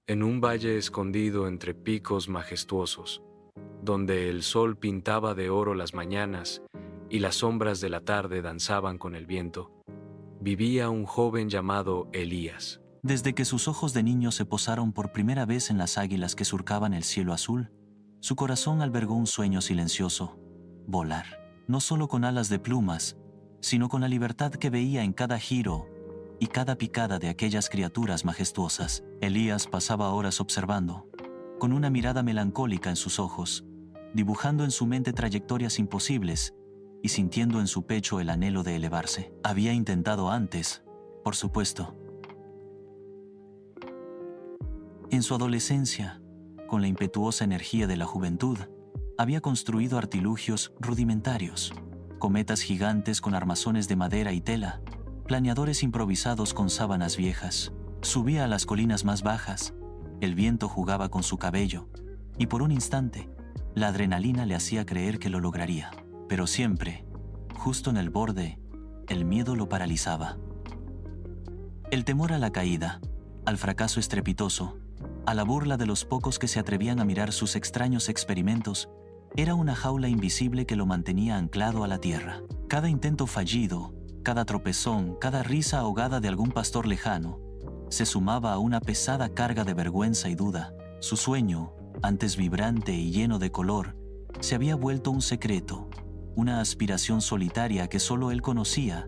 en un valle escondido entre picos majestuosos, donde el sol pintaba de oro las mañanas y las sombras de la tarde danzaban con el viento, vivía un joven llamado Elías. Desde que sus ojos de niño se posaron por primera vez en las águilas que surcaban el cielo azul, su corazón albergó un sueño silencioso: volar. No solo con alas de plumas, sino con la libertad que veía en cada giro y cada picada de aquellas criaturas majestuosas. Elías pasaba horas observando, con una mirada melancólica en sus ojos, dibujando en su mente trayectorias imposibles y sintiendo en su pecho el anhelo de elevarse. Había intentado antes, por supuesto. En su adolescencia, con la impetuosa energía de la juventud, había construido artilugios rudimentarios: cometas gigantes con armazones de madera y tela, planeadores improvisados con sábanas viejas. Subía a las colinas más bajas, el viento jugaba con su cabello, y por un instante, la adrenalina le hacía creer que lo lograría. Pero siempre, justo en el borde, el miedo lo paralizaba. El temor a la caída, al fracaso estrepitoso, a la burla de los pocos que se atrevían a mirar sus extraños experimentos, era una jaula invisible que lo mantenía anclado a la tierra. Cada intento fallido, cada tropezón, cada risa ahogada de algún pastor lejano, se sumaba a una pesada carga de vergüenza y duda. Su sueño, antes vibrante y lleno de color, se había vuelto un secreto, una aspiración solitaria que solo él conocía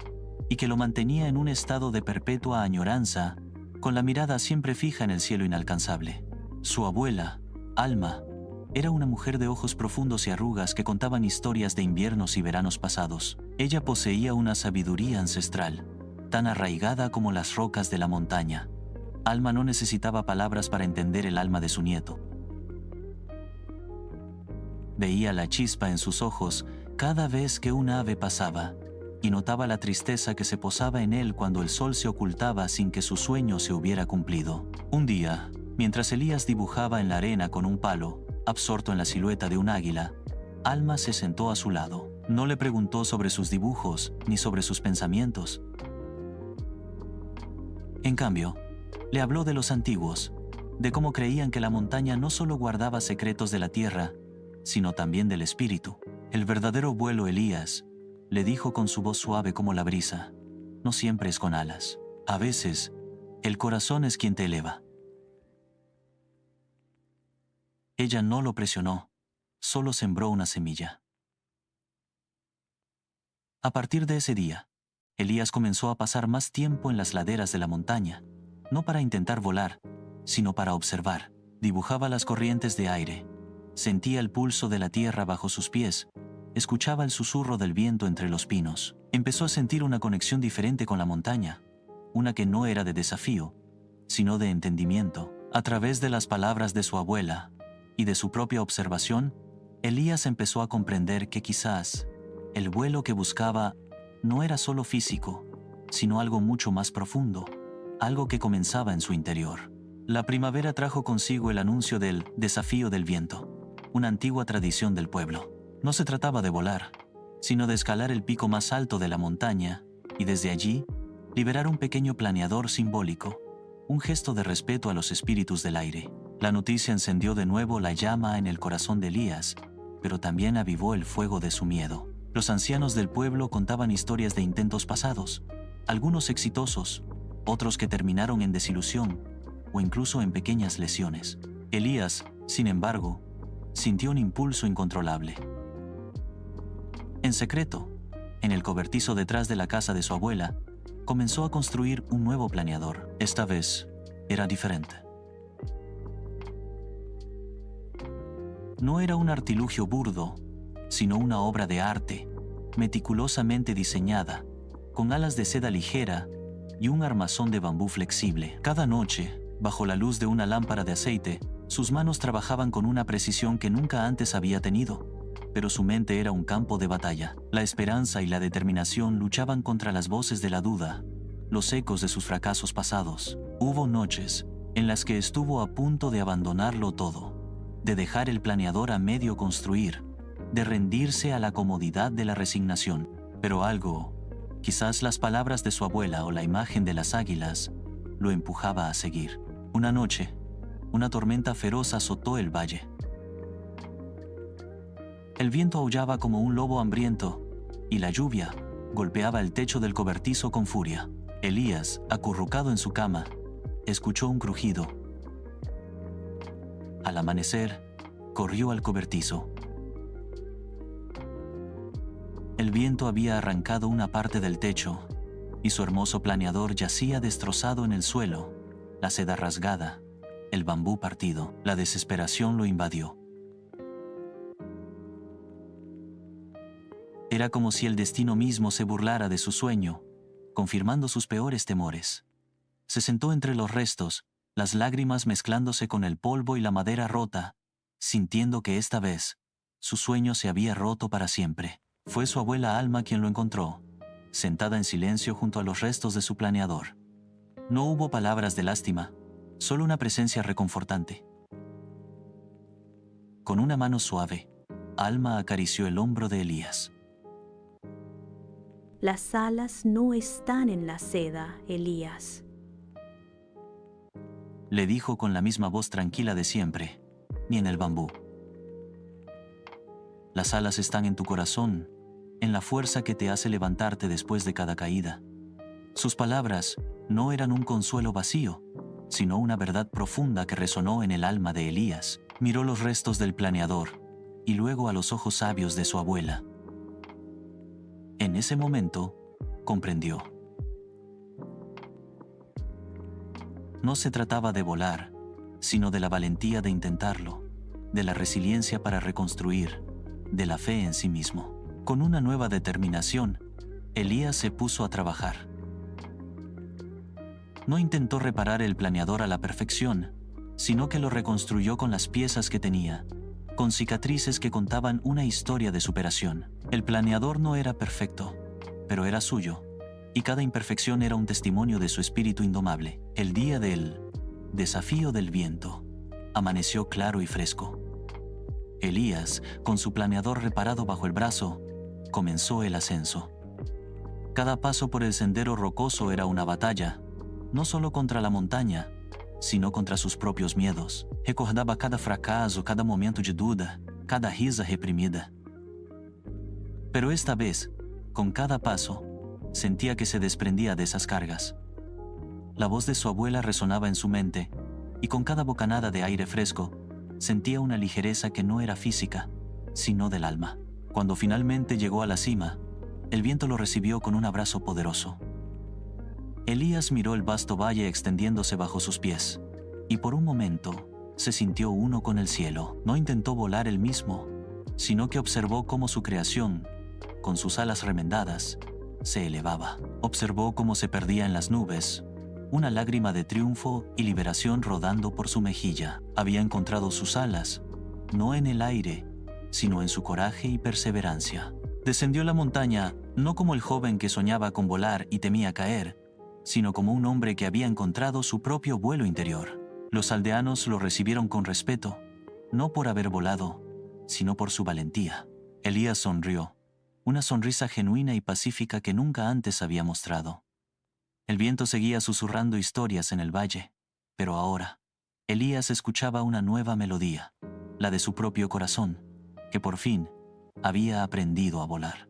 y que lo mantenía en un estado de perpetua añoranza, con la mirada siempre fija en el cielo inalcanzable. Su abuela, Alma, era una mujer de ojos profundos y arrugas que contaban historias de inviernos y veranos pasados. Ella poseía una sabiduría ancestral, tan arraigada como las rocas de la montaña. Alma no necesitaba palabras para entender el alma de su nieto. Veía la chispa en sus ojos cada vez que un ave pasaba, y notaba la tristeza que se posaba en él cuando el sol se ocultaba sin que su sueño se hubiera cumplido. Un día, mientras Elías dibujaba en la arena con un palo, absorto en la silueta de un águila, Alma se sentó a su lado. No le preguntó sobre sus dibujos ni sobre sus pensamientos. En cambio, le habló de los antiguos, de cómo creían que la montaña no solo guardaba secretos de la tierra, sino también del espíritu. El verdadero vuelo, Elías, le dijo con su voz suave como la brisa, no siempre es con alas. A veces, el corazón es quien te eleva. Ella no lo presionó, solo sembró una semilla. A partir de ese día, Elías comenzó a pasar más tiempo en las laderas de la montaña, no para intentar volar, sino para observar. Dibujaba las corrientes de aire, sentía el pulso de la tierra bajo sus pies, escuchaba el susurro del viento entre los pinos. Empezó a sentir una conexión diferente con la montaña, una que no era de desafío, sino de entendimiento. A través de las palabras de su abuela y de su propia observación, Elías empezó a comprender que quizás el vuelo que buscaba no era solo físico, sino algo mucho más profundo, algo que comenzaba en su interior. La primavera trajo consigo el anuncio del desafío del viento, una antigua tradición del pueblo. No se trataba de volar, sino de escalar el pico más alto de la montaña y desde allí liberar un pequeño planeador simbólico, un gesto de respeto a los espíritus del aire. La noticia encendió de nuevo la llama en el corazón de Elías, pero también avivó el fuego de su miedo. Los ancianos del pueblo contaban historias de intentos pasados, algunos exitosos, otros que terminaron en desilusión o incluso en pequeñas lesiones. Elías, sin embargo, sintió un impulso incontrolable. En secreto, en el cobertizo detrás de la casa de su abuela, comenzó a construir un nuevo planeador. Esta vez, era diferente. No era un artilugio burdo, sino una obra de arte, meticulosamente diseñada, con alas de seda ligera y un armazón de bambú flexible. Cada noche, bajo la luz de una lámpara de aceite, sus manos trabajaban con una precisión que nunca antes había tenido, pero su mente era un campo de batalla. La esperanza y la determinación luchaban contra las voces de la duda, los ecos de sus fracasos pasados. Hubo noches en las que estuvo a punto de abandonarlo todo, de dejar el planeador a medio construir, de rendirse a la comodidad de la resignación. Pero algo, quizás las palabras de su abuela o la imagen de las águilas, lo empujaba a seguir. Una noche, una tormenta feroz azotó el valle. El viento aullaba como un lobo hambriento, y la lluvia golpeaba el techo del cobertizo con furia. Elías, acurrucado en su cama, escuchó un crujido. Al amanecer, corrió al cobertizo. El viento había arrancado una parte del techo, y su hermoso planeador yacía destrozado en el suelo, la seda rasgada, el bambú partido. La desesperación lo invadió. Era como si el destino mismo se burlara de su sueño, confirmando sus peores temores. Se sentó entre los restos, las lágrimas mezclándose con el polvo y la madera rota, sintiendo que esta vez su sueño se había roto para siempre. Fue su abuela Alma quien lo encontró, sentada en silencio junto a los restos de su planeador. No hubo palabras de lástima, solo una presencia reconfortante. Con una mano suave, Alma acarició el hombro de Elías. Las alas no están en la seda, Elías, le dijo con la misma voz tranquila de siempre, ni en el bambú. Las alas están en tu corazón, en la fuerza que te hace levantarte después de cada caída. Sus palabras no eran un consuelo vacío, sino una verdad profunda que resonó en el alma de Elías. Miró los restos del planeador y luego a los ojos sabios de su abuela. En ese momento, comprendió. No se trataba de volar, sino de la valentía de intentarlo, de la resiliencia para reconstruir, de la fe en sí mismo. Con una nueva determinación, Elías se puso a trabajar. No intentó reparar el planeador a la perfección, sino que lo reconstruyó con las piezas que tenía, con cicatrices que contaban una historia de superación. El planeador no era perfecto, pero era suyo, y cada imperfección era un testimonio de su espíritu indomable. El día del desafío del viento amaneció claro y fresco. Elías, con su planeador reparado bajo el brazo, comenzó el ascenso. Cada paso por el sendero rocoso era una batalla, no solo contra la montaña, sino contra sus propios miedos. Recordaba cada fracaso, cada momento de duda, cada risa reprimida. Pero esta vez, con cada paso, sentía que se desprendía de esas cargas. La voz de su abuela resonaba en su mente, y con cada bocanada de aire fresco, sentía una ligereza que no era física, sino del alma. Cuando finalmente llegó a la cima, el viento lo recibió con un abrazo poderoso. Elías miró el vasto valle extendiéndose bajo sus pies, y por un momento se sintió uno con el cielo. No intentó volar él mismo, sino que observó cómo su creación, con sus alas remendadas, se elevaba. Observó cómo se perdía en las nubes, una lágrima de triunfo y liberación rodando por su mejilla. Había encontrado sus alas, no en el aire, sino en su coraje y perseverancia. Descendió la montaña no como el joven que soñaba con volar y temía caer, sino como un hombre que había encontrado su propio vuelo interior. Los aldeanos lo recibieron con respeto, no por haber volado, sino por su valentía. Elías sonrió, una sonrisa genuina y pacífica que nunca antes había mostrado. El viento seguía susurrando historias en el valle, pero ahora, Elías escuchaba una nueva melodía, la de su propio corazón, que por fin había aprendido a volar.